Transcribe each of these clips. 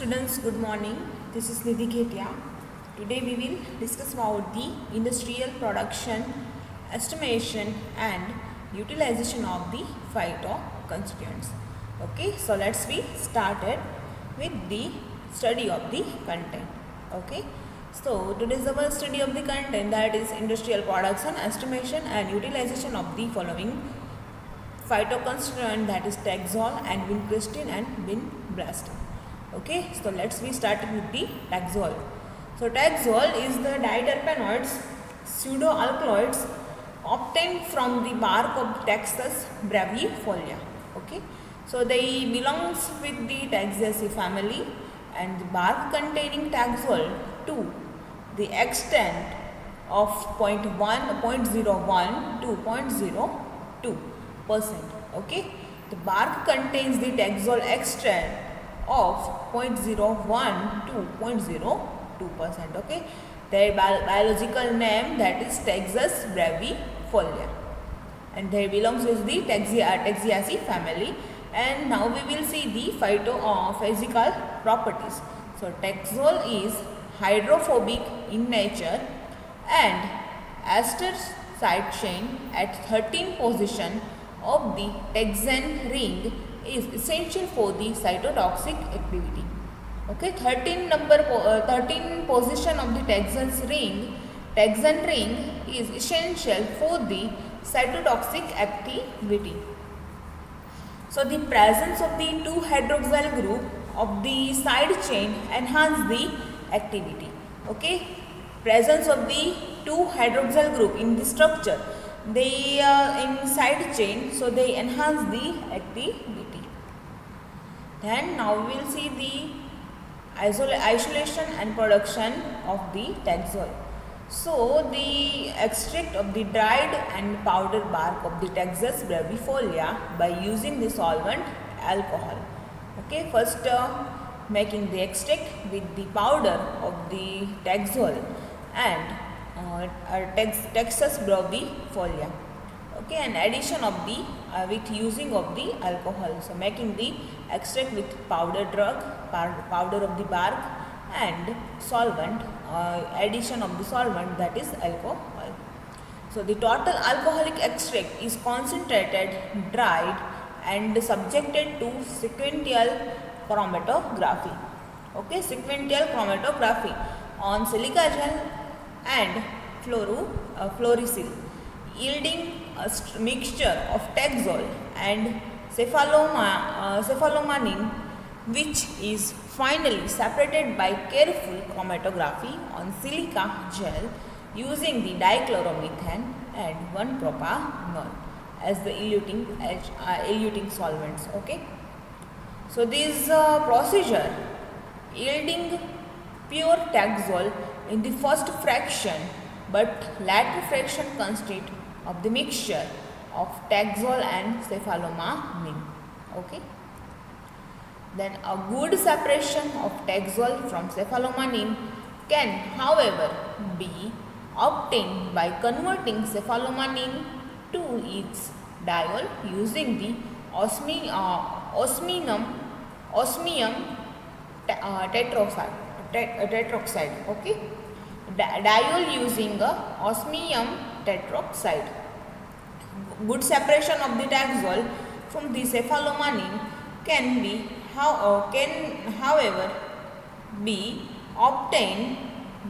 Students, good morning. This is Nidhi Ghetia. Today we will discuss about the industrial production, estimation and utilization of the phytoconstituents. Okay, so let's be started with the study of the content. Okay, so today's our study of the content, that is industrial production, estimation and utilization of the following phytoconstituent, that is Taxol and vincristine and vinblastine. Okay, so let's be starting with the Taxol. So Taxol is the diterpenoids, pseudoalkaloids obtained from the bark of Taxus brevifolia. Okay, so they belongs with the Taxaceae family, and the bark containing Taxol to the extent of 0.01 to 0.02%. Okay, the bark contains the Taxol extract of 0.01 to 0.02%. Okay, their biological name, that is Taxus brevifolia, and they belongs with the Taxaceae family. And now we will see the physical properties. So Taxol is hydrophobic in nature, and ester side chain at 13 position of the Taxan ring is essential for the cytotoxic activity. Okay, 13 position of the Taxan ring is essential for the cytotoxic activity. So the presence of the 2 hydroxyl group of the side chain enhance the activity. Okay, presence of the 2 hydroxyl group in the structure, they in side chain, so they enhance the activity. Then now we will see the isolation and production of the Taxol. So the extract of the dried and powdered bark of the Taxus brevifolia by using the solvent alcohol. Okay, first making the extract with the powder of the Taxol and Taxus brevifolia. Okay, and addition of the with using of the alcohol. So making the extract with powder of the bark and solvent, addition of the solvent, that is alcohol. So the total alcoholic extract is concentrated, dried and subjected to sequential chromatography. Okay, sequential chromatography on silica gel and fluorosil, yielding a mixture of Taxol and cephalomanin, which is finally separated by careful chromatography on silica gel using the dichloromethane and 1-propanol as the eluting solvents. Okay, so this procedure yielding pure Taxol in the first fraction, but latter fraction consists of the mixture of Taxol and cephalomanin. Okay, then a good separation of Taxol from cephalomanin can, however, be obtained by converting cephalomanin to its diol using the osmium tetroxide. Okay, diol using osmium tetroxide. Good separation of the Taxol from the cephalomanin can however be obtained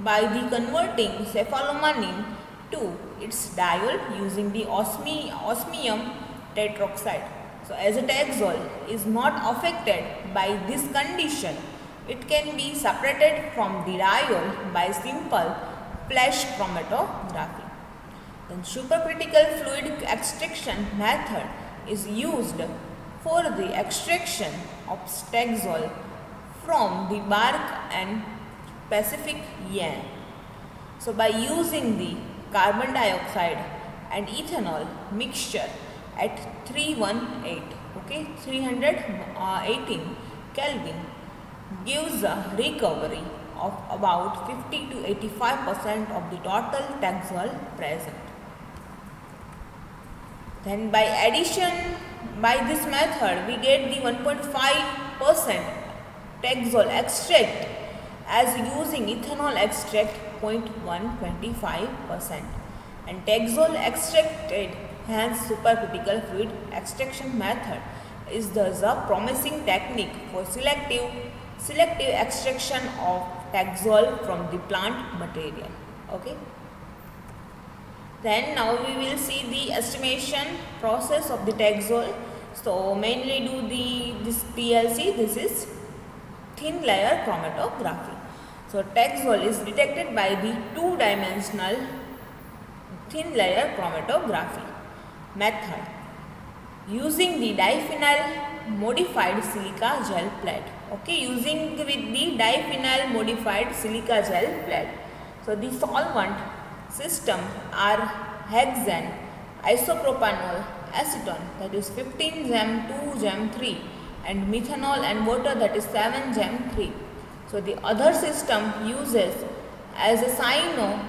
by the converting cephalomanin to its diol using the osmium tetroxide. So as a Taxol is not affected by this condition, it can be separated from the diol by simple flash chromatography. Then supercritical fluid extraction method is used for the extraction of Taxol from the bark and Pacific yam. So by using the carbon dioxide and ethanol mixture at 318 Kelvin gives a recovery of about 50 to 85% of the total Taxol present. Then by addition, by this method we get the 1.5% Taxol extract as using ethanol extract 0.125%, and Taxol extracted hence supercritical fluid extraction method is thus a promising technique for selective extraction of Taxol from the plant material. Okay. Then now we will see the estimation process of the Taxol. So mainly do this TLC, this is thin layer chromatography. So Taxol is detected by the two-dimensional thin layer chromatography method using the diphenyl modified silica gel plate. Okay, using with the diphenyl modified silica gel plate. So the solvent system are hexane, isopropanol, acetone, that is 15 gem 2 gem 3, and methanol and water, that is 7 gem 3. So the other system uses as a cyano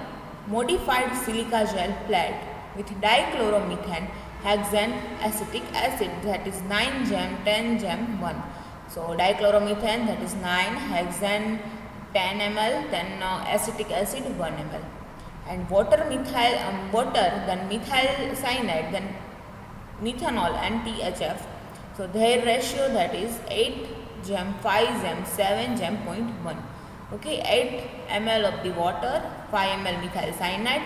modified silica gel plate with dichloromethane hexane acetic acid, that is 9 gem 10 gem 1. So dichloromethane, that is 9, hexane 10 ml, then acetic acid 1 ml, and water then methyl cyanide, then methanol and THF. So their ratio, that is 8 gem 5 gem 7 gem 0.1. Okay, 8 ml of the water, 5 ml methyl cyanide,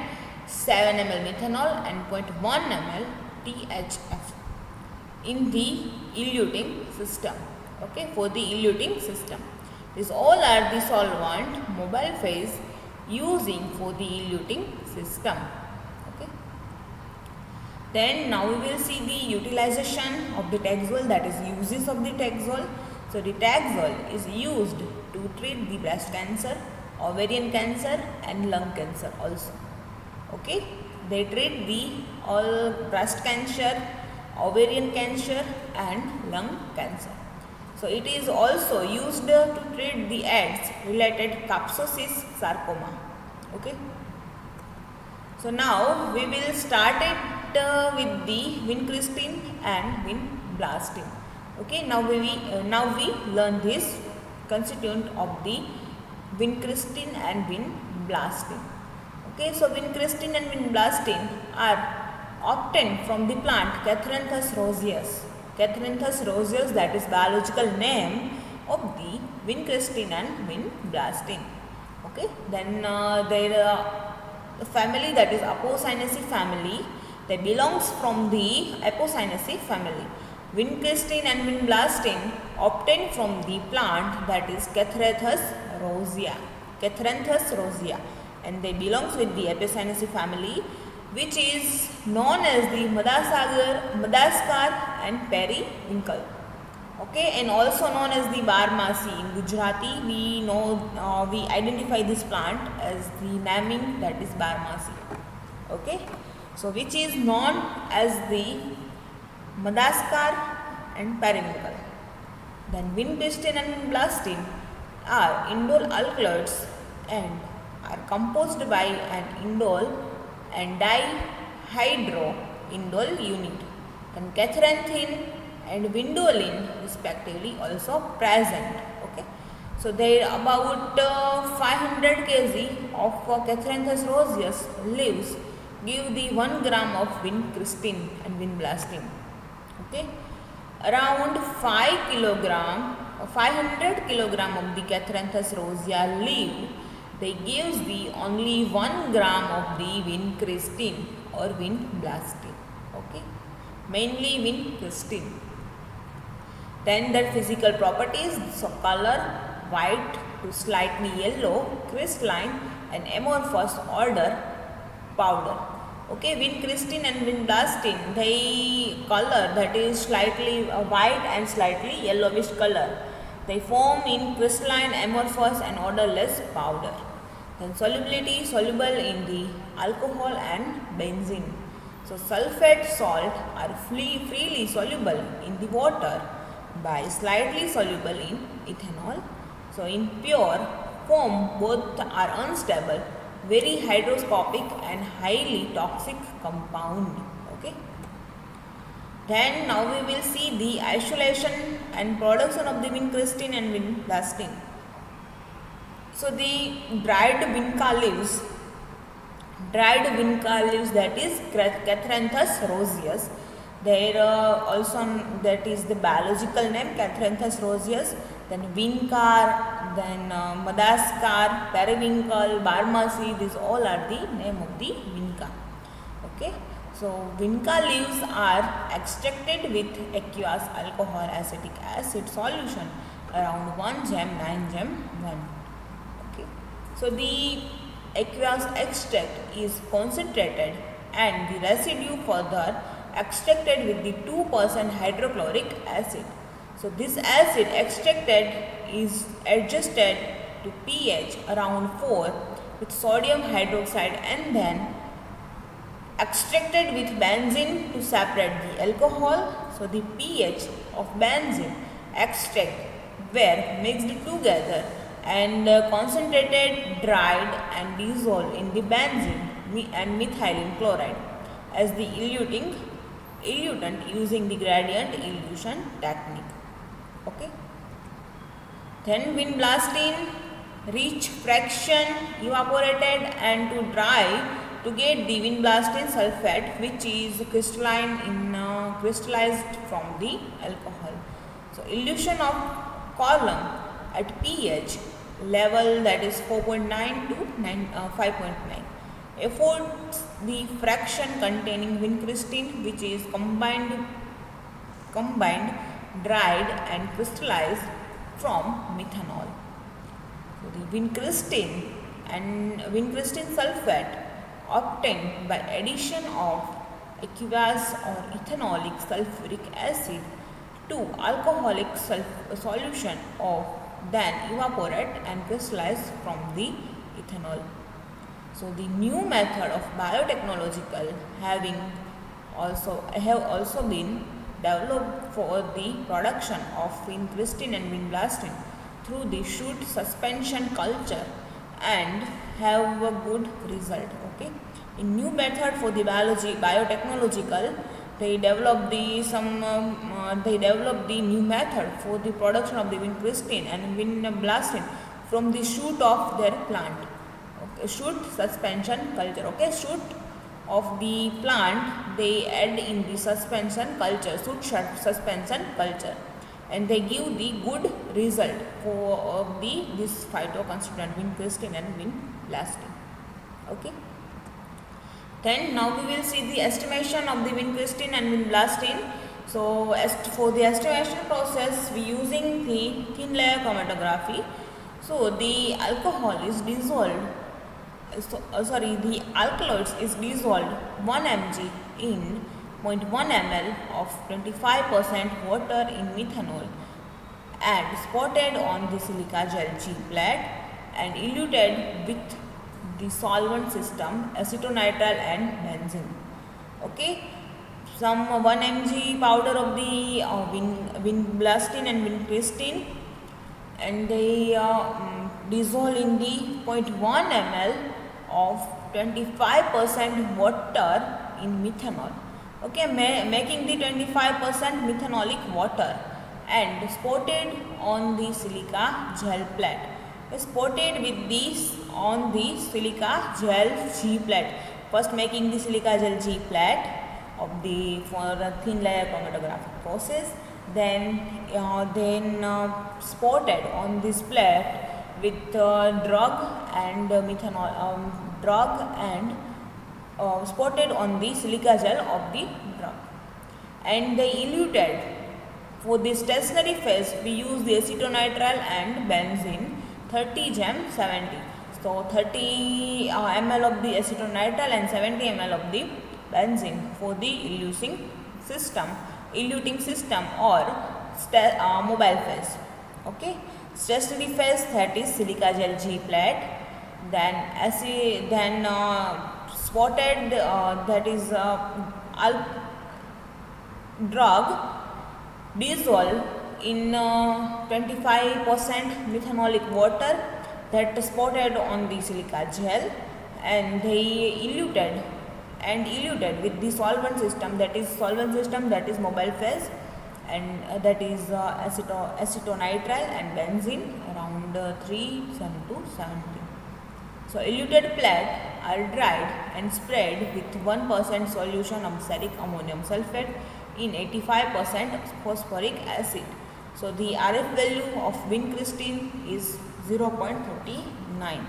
7 ml methanol, and 0.1 ml THF in the eluting system. Okay, for the eluting system. These all are the solvent mobile phase using for the eluting system. Okay. Then now we will see the utilization of the Taxol, that is uses of the Taxol. So the Taxol is used to treat the breast cancer, ovarian cancer and lung cancer also. Okay, they treat the all breast cancer, ovarian cancer and lung cancer. So it is also used to treat the AIDS related Kaposis sarcoma. Okay. So now we will start it with the vincristine and vinblastine. Okay. Now we learn this constituent of the vincristine and vinblastine. Okay. So vincristine and vinblastine are obtained from the plant Catranthus roseus. Catranthus roseus, that is biological name of the vincristine and vinblastine. Okay. Then their family, that is Apocynaceae family, that belongs from the Apocynaceae family. Vincristine and vinblastine obtained from the plant, that is Catranthus rosea. Catranthus rosea, and they belongs with the Apocynaceae family, which is known as the Madagascar and periwinkle. Okay, and also known as the Barmasi. In Gujarati, we identify this plant as the naming, that is Barmasi. Okay, so which is known as the Madagascar and periwinkle. Then vincristine and vinblastine are indole alkaloids and are composed by an indole and dihydroindole unit, and catranthine and vindoline respectively also present. Okay, so there are about 500 kg of Catranthus roseus leaves give the 1 gram of vincristine and vinblastine. Okay, around 500 kilogram of the Catranthus rosea leaf, they gives the only 1 gram of the vincristine or vinblastine. Okay, mainly vincristine. Then their physical properties, so color white to slightly yellow, crystalline and amorphous order powder. Okay, vincristine and vinblastine, they color, that is slightly white and slightly yellowish color. They form in crystalline, amorphous and odorless powder. Then solubility, soluble in the alcohol and benzene. So sulfate salt are freely soluble in the water by slightly soluble in ethanol. So in pure form, both are unstable, very hygroscopic and highly toxic compound. Okay. Then now we will see the isolation and production of the vincristine and vinblastine. So the dried vinca leaves, that is Catranthus roseus. There also that is the biological name Catranthus roseus. Then vincar, then Madagascar, periwinkle, Barmasi. These all are the name of the vinca. Okay. So vinca leaves are extracted with aqueous alcohol acetic acid solution around 1 gem 9 gem 1. Okay. So the aqueous extract is concentrated and the residue further extracted with the 2% hydrochloric acid. So this acid extracted is adjusted to pH around 4 with sodium hydroxide and then extracted with benzene to separate the alcohol. So the pH of benzene extract were mixed together and concentrated, dried and dissolved in the benzene and methylene chloride as the eluting using the gradient elution technique. Okay. Then vinblastine rich fraction evaporated and to dry to get the vinblastine sulfate, which is crystallized from the alcohol. So elution of column at pH level, that is 4.9 to 5.9, affords the fraction containing vincristine, which is combined, dried and crystallized from methanol. So the vincristine and vincristine sulfate obtained by addition of aqueous or ethanolic sulfuric acid to alcoholic solution of then evaporate and crystallize from the ethanol. So the new method of biotechnological have also been developed for the production of vincristine and vinblastine through the shoot suspension culture and have a good result. Okay. In new method for the biotechnological, they developed the new method for the production of the vincristine and vinblastine from the shoot of their plant. Okay. Shoot suspension culture. Okay. Shoot of the plant they add in the suspension culture, shoot suspension culture, and they give the good result for this phytoconstituent vincristine and vinblastine. Okay. Then now we will see the estimation of the vincristine and vinblastine. So for the estimation process, we using the thin layer chromatography. So the alcohol is dissolved. The alkaloids is dissolved 1 mg in 0.1 ml of 25% water in methanol and spotted on the silica gel G plate and eluted with the solvent system acetonitrile and benzene. Okay. Some 1 mg powder of the vinblastine and vincristine, and they dissolve in the 0.1 ml of 25% water in methanol. Okay, making the 25% methanolic water and spotted on the silica gel plate. Spotted with this on the silica gel G plate. First making the silica gel G plate of the for the thin layer chromatographic process. Then spotted on this plate with drug and methanol spotted on the silica gel of the drug, and they eluted. For the stationary phase we use the acetonitrile and benzene 30 gem 70. So 30 ml of the acetonitrile and 70 ml of the benzene for the eluting system or mobile phase. Okay. Stationary phase, that is silica gel G plate, then spotted that is drug dissolved in 25% methanolic water that spotted on the silica gel, and they eluted and eluted with the solvent system, that is mobile phase, and that is acetonitrile and benzene around 3 to 17. So eluted plate are dried and spread with 1% solution of ferric ammonium sulfate in 85% phosphoric acid. So the RF value of vincristine is 0.39.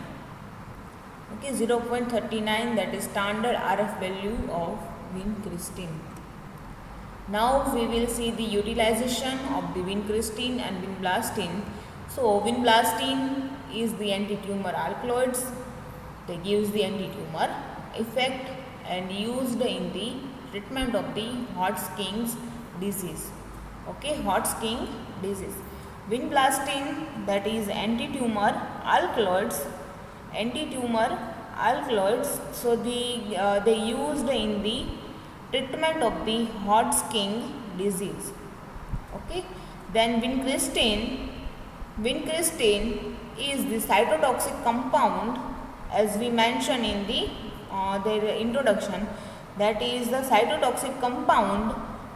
Okay, 0.39, that is standard RF value of vincristine. Now we will see the utilization of the vincristine and vinblastine. So vinblastine is the anti-tumor alkaloids. They gives the anti-tumor effect and used in the treatment of the Hodgkin's disease. Okay, Hodgkin disease. Vinblastine, that is anti-tumor alkaloids. So they used in the treatment of the Hodgkin disease. Okay, then vincristine is the cytotoxic compound, as we mentioned in the their introduction, that is the cytotoxic compound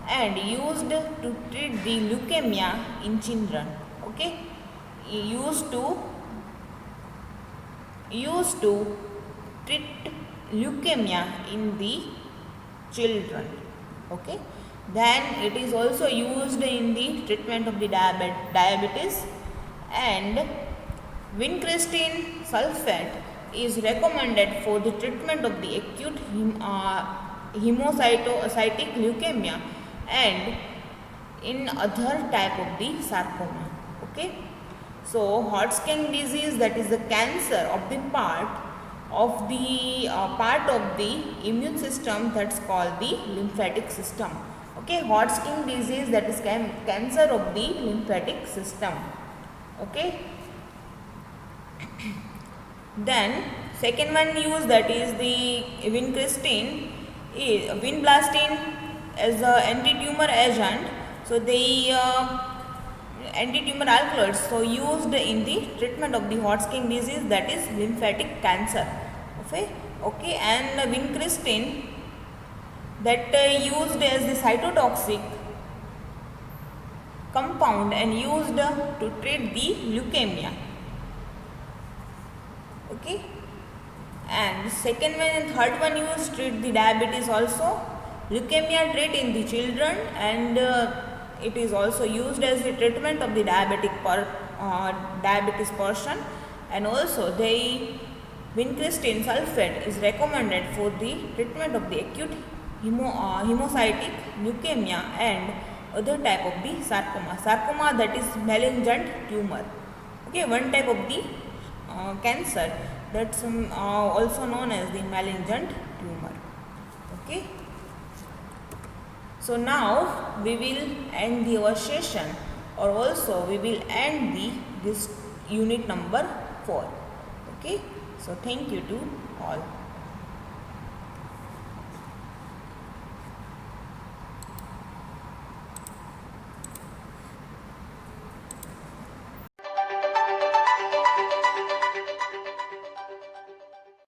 and used to treat the leukemia in children. Okay, used to treat leukemia in the children. Okay, then it is also used in the treatment of the diabetes, and vincristine sulfate is recommended for the treatment of the acute hemocytic leukemia and in other type of the sarcoma. Okay, so Hodgkin disease, that is the cancer of the part of the immune system, that's called the lymphatic system. Okay, Hodgkin disease, that is cancer of the lymphatic system. Okay, then second one used, that is the vinblastine as a anti-tumor agent. So the anti-tumor alkaloids, so used in the treatment of the Hodgkin disease, that is lymphatic cancer. Okay, and vincristine, that used as the cytotoxic compound and used to treat the leukemia. Okay, and second one and third one used treat the diabetes also. Leukemia treat in the children, and it is also used as the treatment of the diabetes person, and also the vincristine sulfate is recommended for the treatment of the acute hemocytic leukemia and other type of the sarcoma, that is malignant tumor. Okay, one type of the cancer, that's also known as the malignant tumor. Okay, so now we will end our session, or also we will end this unit number 4. Okay, so thank you to all.